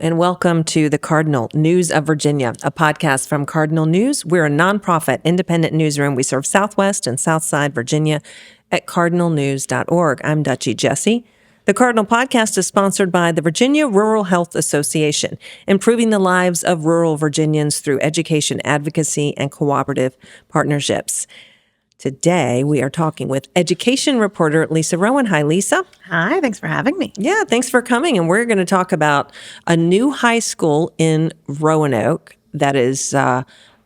and welcome to the Cardinal News of Virginia, a podcast from Cardinal News. We're a nonprofit independent newsroom. We serve Southwest and Southside Virginia at cardinalnews.org. I'm Dutchie Jessee. The Cardinal podcast is sponsored by the Virginia Rural Health Association, improving the lives of rural Virginians through education advocacy and cooperative partnerships. Today, we are talking with education reporter Lisa Rowan. Hi, Lisa. Hi, thanks for having me. Yeah, thanks for coming. And we're going to talk about a new high school in Roanoke that is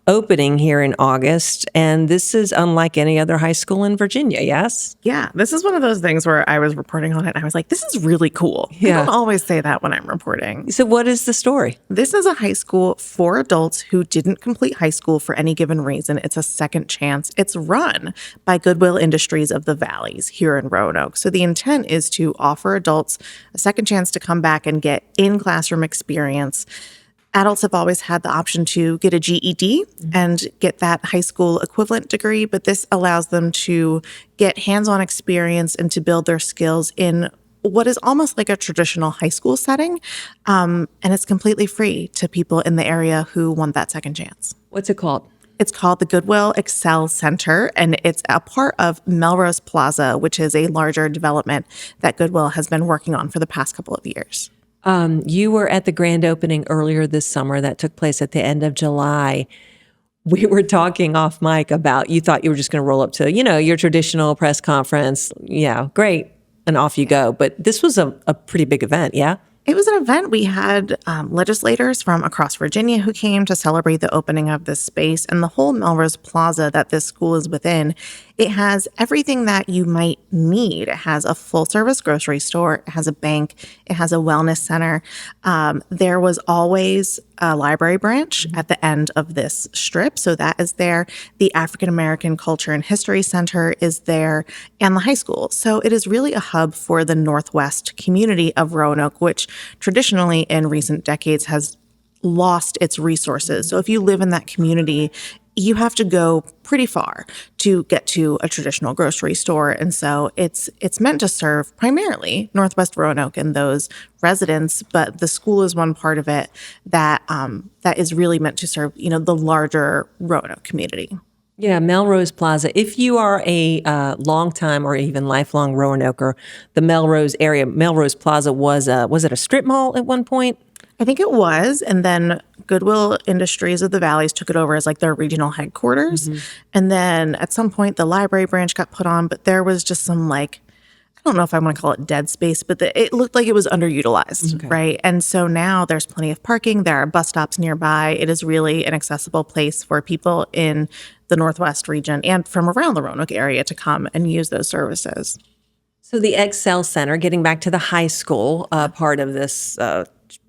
opening here in August. And this is unlike any other high school in Virginia, yes? Yeah, this is one of those things where I was reporting on it and I was like, this is really cool. Yeah. I don't always say that when I'm reporting. So what is the story? This is a high school for adults who didn't complete high school for any given reason. It's a second chance. It's run by Goodwill Industries of the Valleys here in Roanoke. So the intent is to offer adults a second chance to come back and get in-classroom experience. Adults have always had the option to get a GED and get that high school equivalent degree, but this allows them to get hands-on experience and to build their skills in what is almost like a traditional high school setting. And it's completely free to people in the area who want that second chance. What's it called? It's called the Goodwill Excel Center, and it's a part of Melrose Plaza, which is a larger development that Goodwill has been working on for the past couple of years. You were at the grand opening earlier this summer that took place at the end of July. We were talking off mic about you thought you were just going to roll up to, your traditional press conference. Yeah, great. And off you go. But this was a pretty big event, yeah? It was an event. We had legislators from across Virginia who came to celebrate the opening of this space. And the whole Melrose Plaza that this school is within, it has everything that you might need. It has a full-service grocery store. It has a bank. It has a wellness center. There was always a library branch at the end of this strip. So that is there. The African American Culture and History Center is there, and the high school. So it is really a hub for the Northwest community of Roanoke, which traditionally in recent decades has lost its resources. So if you live in that community, you have to go pretty far to get to a traditional grocery store. And so it's meant to serve primarily Northwest Roanoke and those residents, but the school is one part of it that is really meant to serve, the larger Roanoke community. Yeah, Melrose Plaza. If you are a longtime or even lifelong Roanoker, the Melrose area, Melrose Plaza was it a strip mall at one point? I think it was. And then Goodwill Industries of the Valleys took it over as like their regional headquarters. Mm-hmm. And then at some point, the library branch got put on, but there was just some I don't know if I want to call it dead space, but it looked like it was underutilized, okay. Right? And so now there's plenty of parking. There are bus stops nearby. It is really an accessible place for people in the Northwest region and from around the Roanoke area to come and use those services. So the Excel Center, getting back to the high school part of this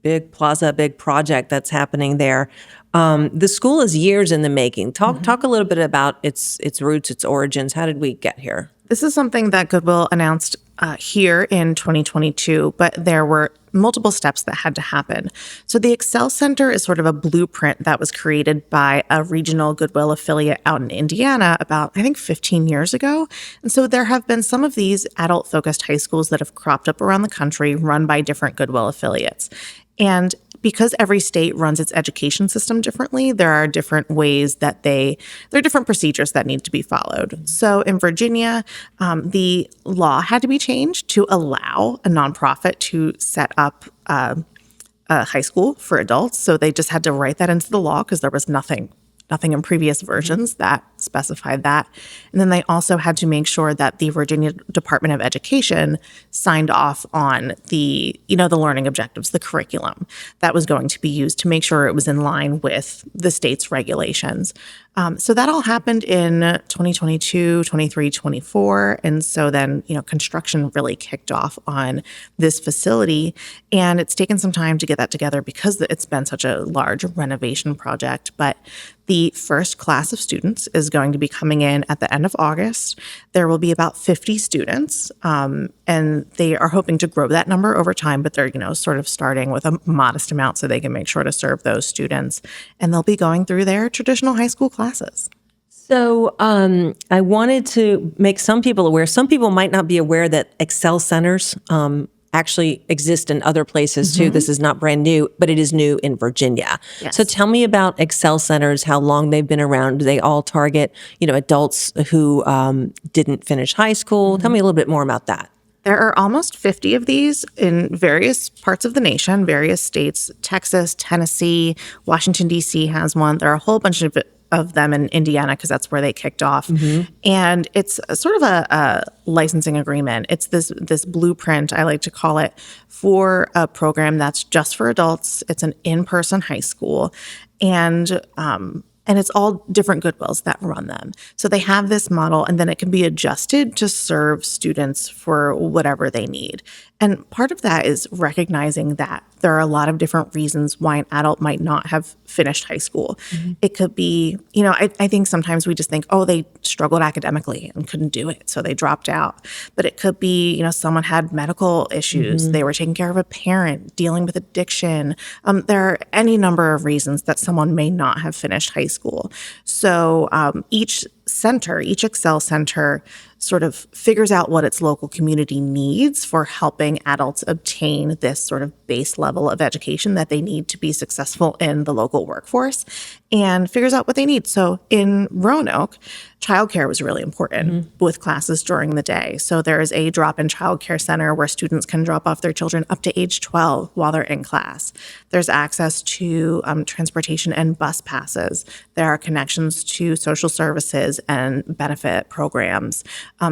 big plaza, big project that's happening there. The school is years in the making. Talk a little bit about its roots, its origins. How did we get here? This is something that Goodwill announced here in 2022, but there were multiple steps that had to happen. So the Excel Center is sort of a blueprint that was created by a regional Goodwill affiliate out in Indiana about, I think, 15 years ago. And so there have been some of these adult-focused high schools that have cropped up around the country run by different Goodwill affiliates. And because every state runs its education system differently, there are different ways that there are different procedures that need to be followed. So in Virginia, the law had to be changed to allow a nonprofit to set up a high school for adults. So they just had to write that into the law because there was nothing in previous versions that specified that. And then they also had to make sure that the Virginia Department of Education signed off on the learning objectives, the curriculum that was going to be used to make sure it was in line with the state's regulations. So that all happened in 2022, 23, 24. And so then, construction really kicked off on this facility. And it's taken some time to get that together because it's been such a large renovation project. But the first class of students is going to be coming in at the end of August. There will be about 50 students, and they are hoping to grow that number over time, but they're, sort of starting with a modest amount so they can make sure to serve those students. And they'll be going through their traditional high school classes. So I wanted to make some people aware. Some people might not be aware that Excel centers actually exist in other places too. This is not brand new, but it is new in Virginia. Yes. So tell me about Excel centers, how long they've been around. Do they all target, adults who didn't finish high school? Tell me a little bit more about that. There are almost 50 of these in various parts of the nation, various states. Texas, Tennessee, Washington, D.C. has one. There are a whole bunch of them in Indiana because that's where they kicked off. And it's sort of a licensing agreement. It's this blueprint, I like to call it, for a program that's just for adults. It's an in-person high school. And it's all different Goodwills that run them. So they have this model, and then it can be adjusted to serve students for whatever they need. And part of that is recognizing that there are a lot of different reasons why an adult might not have finished high school. It could be, I think sometimes we just think, oh, they struggled academically and couldn't do it, so they dropped out. But it could be, someone had medical issues. They were taking care of a parent, dealing with addiction. There are any number of reasons that someone may not have finished high school. So each Excel center sort of figures out what its local community needs for helping adults obtain this sort of base level of education that they need to be successful in the local workforce, and figures out what they need. So in Roanoke, childcare was really important with classes during the day. So there is a drop-in childcare center where students can drop off their children up to age 12 while they're in class. There's access to transportation and bus passes. There are connections to social services and benefit programs,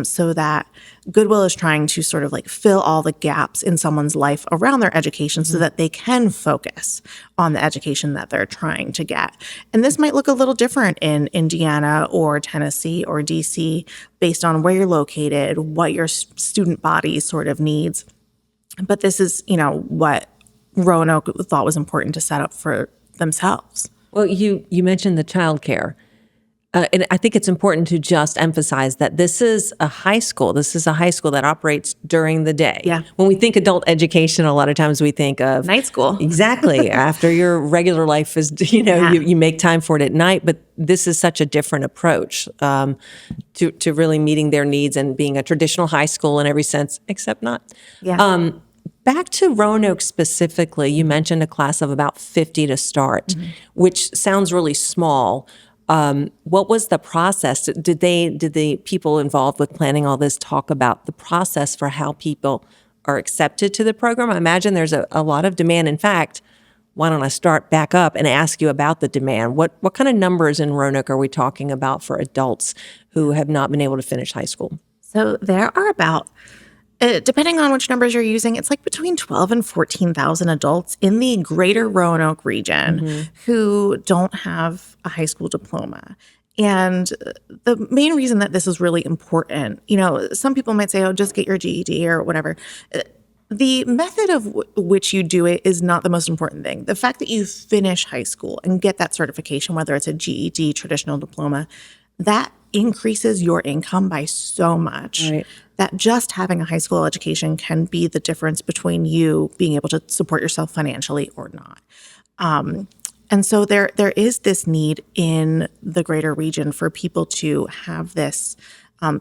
so that Goodwill is trying to sort of like fill all the gaps in someone's life around their education so that they can focus on the education that they're trying to get. And this might look a little different in Indiana or Tennessee or DC based on where you're located, what your student body sort of needs. But this is, what Roanoke thought was important to set up for themselves. Well, you mentioned the childcare. And I think it's important to just emphasize that this is a high school. This is a high school that operates during the day. Yeah. When we think adult education, a lot of times we think of Night school. Exactly. After your regular life is, you make time for it at night. But this is such a different approach to really meeting their needs and being a traditional high school in every sense, except not. Yeah. Back to Roanoke specifically, you mentioned a class of about 50 to start, which sounds really small. What was the process? Did the people involved with planning all this talk about the process for how people are accepted to the program? I imagine there's a lot of demand. In fact, why don't I start back up and ask you about the demand? What kind of numbers in Roanoke are we talking about for adults who have not been able to finish high school? So there are about, depending on which numbers you're using, it's like between 12 and 14,000 adults in the greater Roanoke region who don't have a high school diploma. And the main reason that this is really important, some people might say, oh, just get your GED or whatever. The method of which you do it is not the most important thing. The fact that you finish high school and get that certification, whether it's a GED, traditional diploma, that increases your income by so much that just having a high school education can be the difference between you being able to support yourself financially or not. And so there is this need in the greater region for people to have this.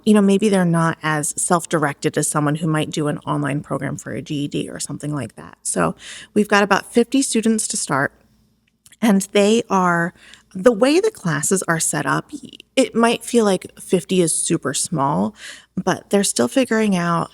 Maybe they're not as self-directed as someone who might do an online program for a GED or something like that. So we've got about 50 students to start, and the way the classes are set up, it might feel like 50 is super small, but they're still figuring out,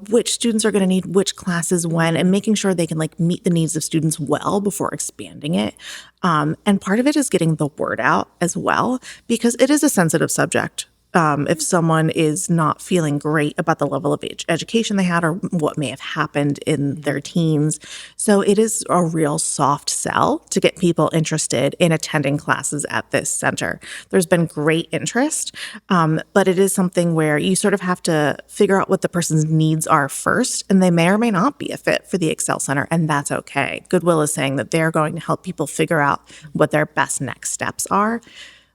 which students are going to need which classes when, and making sure they can meet the needs of students well before expanding it. And part of it is getting the word out as well, because it is a sensitive subject. If someone is not feeling great about the level of education they had or what may have happened in their teens. So it is a real soft sell to get people interested in attending classes at this center. There's been great interest, but it is something where you sort of have to figure out what the person's needs are first, and they may or may not be a fit for the Excel Center, and that's okay. Goodwill is saying that they're going to help people figure out what their best next steps are.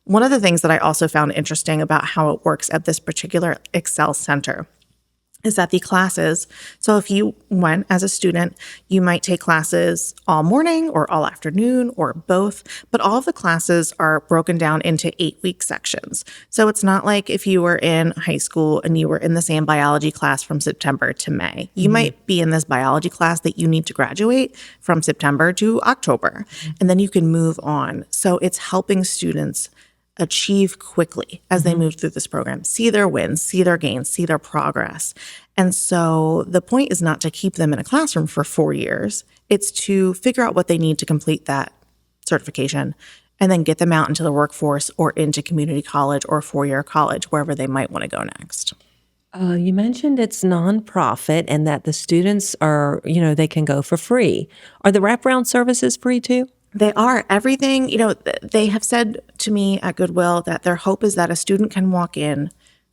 One of the things that I also found interesting about how it works at this particular Excel Center is that the classes, so if you went as a student, you might take classes all morning or all afternoon or both, but all of the classes are broken down into 8-week sections. So it's not like if you were in high school and you were in the same biology class from September to May. You might be in this biology class that you need to graduate from September to October, and then you can move on. So it's helping students achieve quickly as they move through this program, see their wins, see their gains, see their progress. And so the point is not to keep them in a classroom for 4 years. It's to figure out what they need to complete that certification and then get them out into the workforce or into community college or four-year college, wherever they might want to go next. You mentioned it's nonprofit and that the students are, they can go for free. Are the wraparound services free too? They are. Everything, they have said to me at Goodwill that their hope is that a student can walk in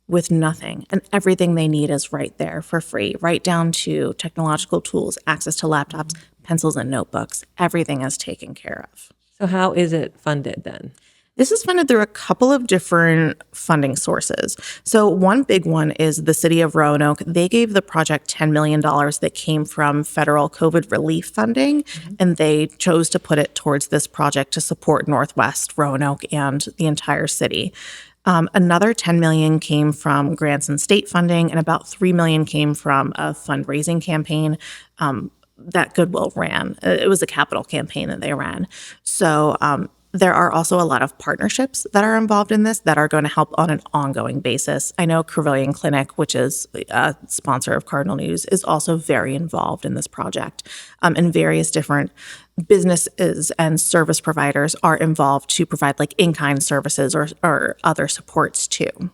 with nothing and everything they need is right there for free, right down to technological tools, access to laptops, pencils, and notebooks. Everything is taken care of. So how is it funded then? This is funded through a couple of different funding sources. So one big one is the city of Roanoke. They gave the project $10 million that came from federal COVID relief funding, and they chose to put it towards this project to support Northwest Roanoke and the entire city. Another $10 million came from grants and state funding, and about $3 million came from a fundraising campaign that Goodwill ran. It was a capital campaign that they ran. So there are also a lot of partnerships that are involved in this that are going to help on an ongoing basis. I know Crevillian Clinic, which is a sponsor of Cardinal News, is also very involved in this project. And various different businesses and service providers are involved to provide like in-kind services or other supports too.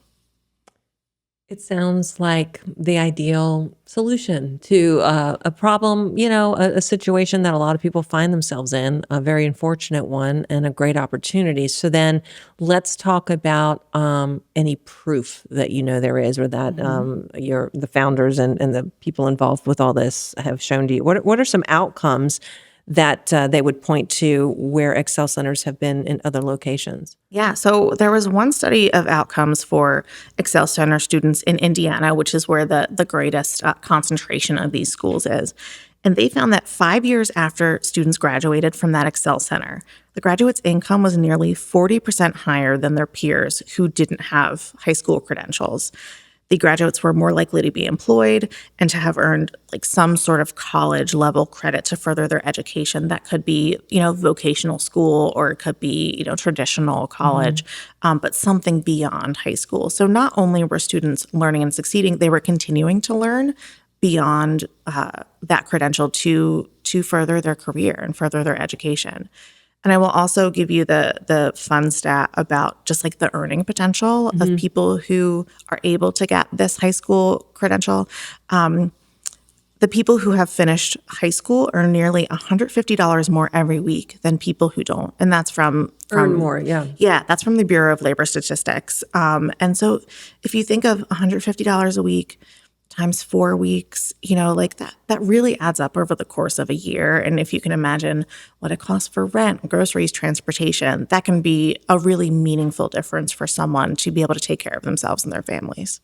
It sounds like the ideal solution to a problem, a situation that a lot of people find themselves in, a very unfortunate one and a great opportunity. So then let's talk about any proof that there is or that the founders and the people involved with all this have shown to you. What are some outcomes that they would point to where Excel centers have been in other locations? Yeah, so there was one study of outcomes for Excel Center students in Indiana, which is where the greatest concentration of these schools is. And they found that 5 years after students graduated from that Excel Center, the graduates' income was nearly 40% higher than their peers who didn't have high school credentials. The graduates were more likely to be employed and to have earned like some sort of college level credit to further their education. That could be, vocational school, or it could be, traditional college, but something beyond high school. So not only were students learning and succeeding, they were continuing to learn beyond that credential to further their career and further their education. And I will also give you the fun stat about just like the earning potential of people who are able to get this high school credential. The people who have finished high school earn nearly $150 more every week than people who don't. And that's from Earn more, yeah. Yeah, that's from the Bureau of Labor Statistics. And so if you think of $150 a week times 4 weeks, like that really adds up over the course of a year. And if you can imagine what it costs for rent, groceries, transportation, that can be a really meaningful difference for someone to be able to take care of themselves and their families.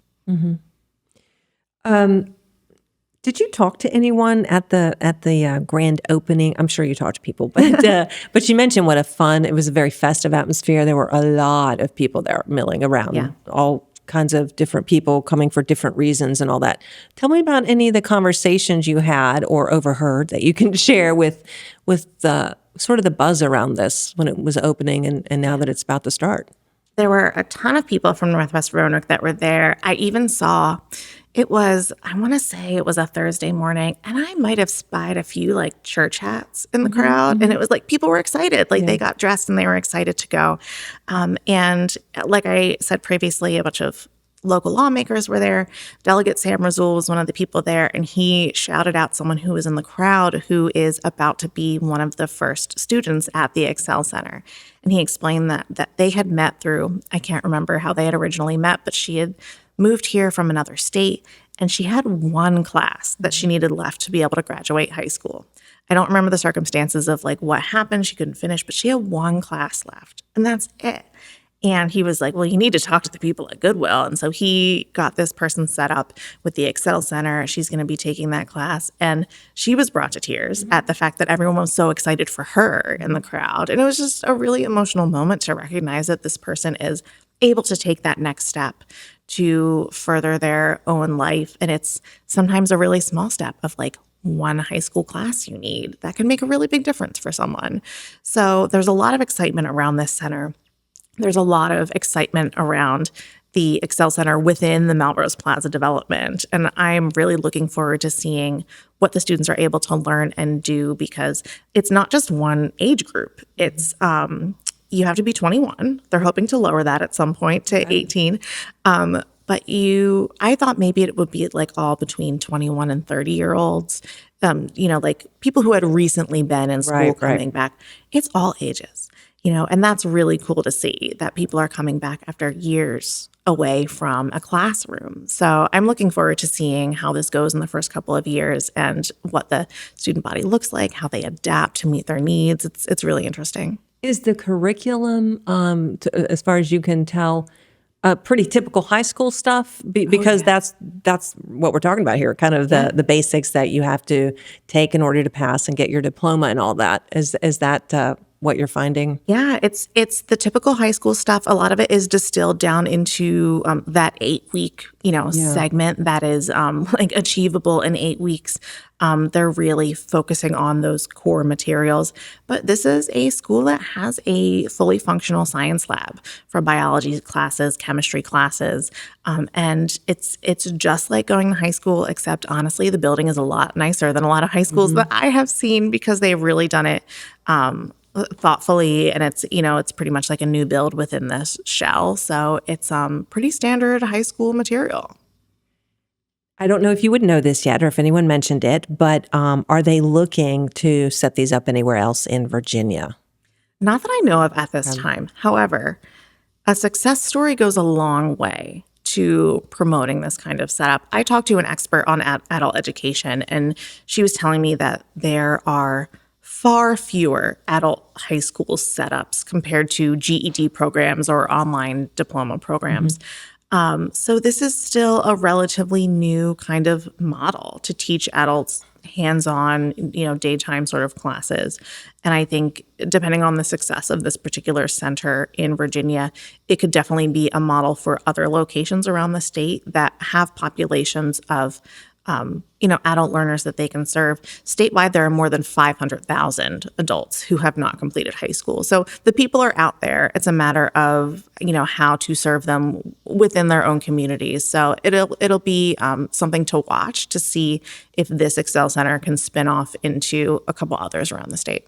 Did you talk to anyone at the grand opening? I'm sure you talked to people, but you mentioned it was a very festive atmosphere. There were a lot of people there milling around, all kinds of different people coming for different reasons and all that. Tell me about any of the conversations you had or overheard that you can share with the sort of the buzz around this when it was opening and now that it's about to start. There were a ton of people from Northwest Roanoke that were there. I even saw, I want to say it was a Thursday morning, and I might have spied a few like church hats in the crowd. And it was like people were excited. Like they got dressed and they were excited to go. And like I said previously, a bunch of local lawmakers were there. Delegate Sam Razul was one of the people there, and he shouted out someone who was in the crowd who is about to be one of the first students at the Excel Center. And he explained that they had met through, I can't remember how they had originally met, but she had moved here from another state, and she had one class that she needed left to be able to graduate high school. I don't remember the circumstances of like what happened. She couldn't finish, but she had one class left, and that's it. And he was like, well, you need to talk to the people at Goodwill. And so he got this person set up with the Excel Center. She's going to be taking that class. And she was brought to tears at the fact that everyone was so excited for her in the crowd. And it was just a really emotional moment to recognize that this person is able to take that next step to further their own life. And it's sometimes a really small step of like one high school class you need that can make a really big difference for someone. So there's a lot of excitement around this center. There's a lot of excitement around the Excel Center within the Melrose Plaza development. And I'm really looking forward to seeing what the students are able to learn and do, because it's not just one age group. It's you have to be 21. They're hoping to lower that at some point to 18. But I thought maybe it would be like all between 21 and 30-year-olds, like people who had recently been in school coming back. It's all ages. And that's really cool to see that people are coming back after years away from a classroom. So I'm looking forward to seeing how this goes in the first couple of years and what the student body looks like, how they adapt to meet their needs. It's really interesting. Is the curriculum, as far as you can tell, pretty typical high school stuff? Because that's what we're talking about here, kind of the basics that you have to take in order to pass and get your diploma and all that. Is that what you're finding? Yeah, it's the typical high school stuff. A lot of it is distilled down into that 8-week, segment that is like achievable in 8 weeks. They're really focusing on those core materials. But this is a school that has a fully functional science lab for biology classes, chemistry classes. And it's just like going to high school, except honestly, the building is a lot nicer than a lot of high schools that I have seen, because they've really done it thoughtfully, and it's pretty much like a new build within this shell. So it's pretty standard high school material. I don't know if you would know this yet or if anyone mentioned it, but are they looking to set these up anywhere else in Virginia? Not that I know of at this time. However, a success story goes a long way to promoting this kind of setup. I talked to an expert on adult education, and she was telling me that there are far fewer adult high school setups compared to GED programs or online diploma programs. So this is still a relatively new kind of model to teach adults hands-on, daytime sort of classes. And I think depending on the success of this particular center in Virginia, it could definitely be a model for other locations around the state that have populations of adult learners that they can serve. Statewide, there are more than 500,000 adults who have not completed high school. So the people are out there. It's a matter of, how to serve them within their own communities. So it'll be something to watch to see if this Excel Center can spin off into a couple others around the state.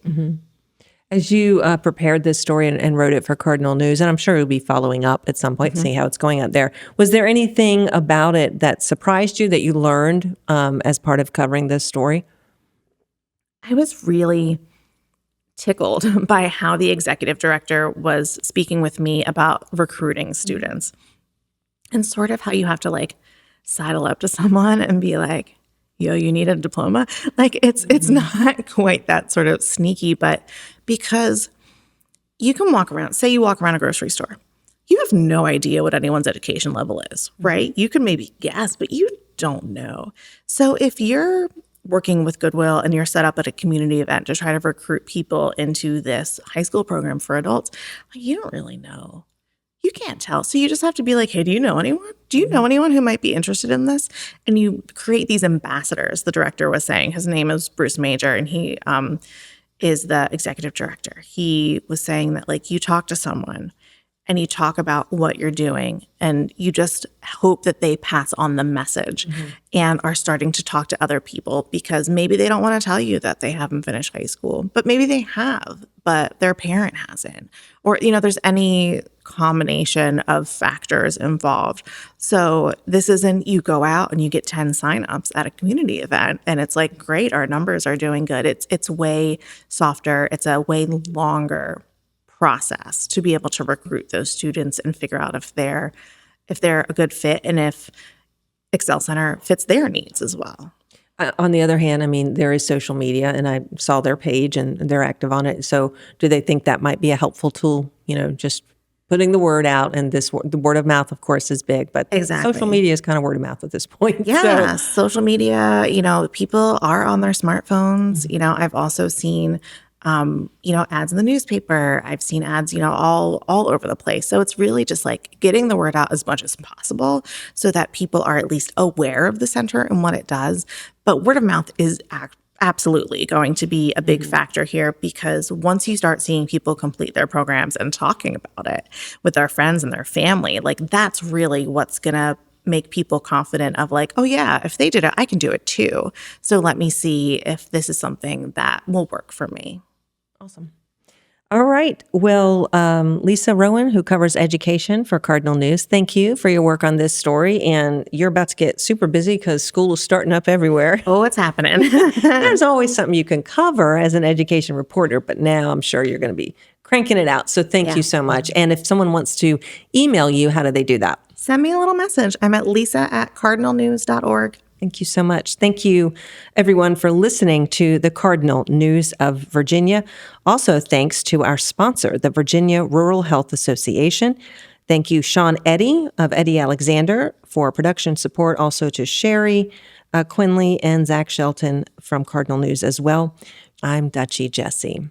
As you prepared this story and wrote it for Cardinal News, and I'm sure you'll be following up at some point, see how it's going out there, was there anything about it that surprised you that you learned as part of covering this story? I was really tickled by how the executive director was speaking with me about recruiting students, and sort of how you have to like sidle up to someone and be like, yo, you need a diploma? Like it's not quite that sort of sneaky, but because you can walk around, say you walk around a grocery store, you have no idea what anyone's education level is, right? You can maybe guess, but you don't know. So if you're working with Goodwill and you're set up at a community event to try to recruit people into this high school program for adults, you don't really know. You can't tell. So you just have to be like, hey, do you know anyone? Do you know anyone who might be interested in this? And you create these ambassadors. The director was saying, his name is Bruce Major, and he is the executive director. He was saying that like you talk to someone and you talk about what you're doing, and you just hope that they pass on the message and are starting to talk to other people, because maybe they don't want to tell you that they haven't finished high school, but maybe they have, but their parent hasn't. Or, there's any combination of factors involved. So this isn't you go out and you get 10 signups at a community event and it's like, great, our numbers are doing good. It's way softer. It's a way longer process to be able to recruit those students and figure out if they're a good fit and if Excel Center fits their needs as well. On the other hand, I mean, there is social media, and I saw their page and they're active on it. So do they think that might be a helpful tool, just putting the word out, and the word of mouth, of course, is big, but Exactly. social media is kind of word of mouth at this point. Yeah, social media, people are on their smartphones. I've also seen, ads in the newspaper. I've seen ads, all over the place. So it's really just like getting the word out as much as possible so that people are at least aware of the center and what it does. But word of mouth is absolutely going to be a big factor here, because once you start seeing people complete their programs and talking about it with their friends and their family, like that's really what's going to make people confident of like, oh yeah, if they did it, I can do it too. So let me see if this is something that will work for me. Awesome. All right. Well, Lisa Rowan, who covers education for Cardinal News, thank you for your work on this story. And you're about to get super busy because school is starting up everywhere. Oh, it's happening. There's always something you can cover as an education reporter, but now I'm sure you're going to be cranking it out. So thank you so much. And if someone wants to email you, how do they do that? Send me a little message. I'm at lisa@cardinalnews.org. Thank you so much. Thank you, everyone, for listening to the Cardinal News of Virginia. Also, thanks to our sponsor, the Virginia Rural Health Association. Thank you, Sean Eddy of Eddy Alexander, for production support. Also to Sherry Quinley and Zach Shelton from Cardinal News as well. I'm Dutchie Jessee.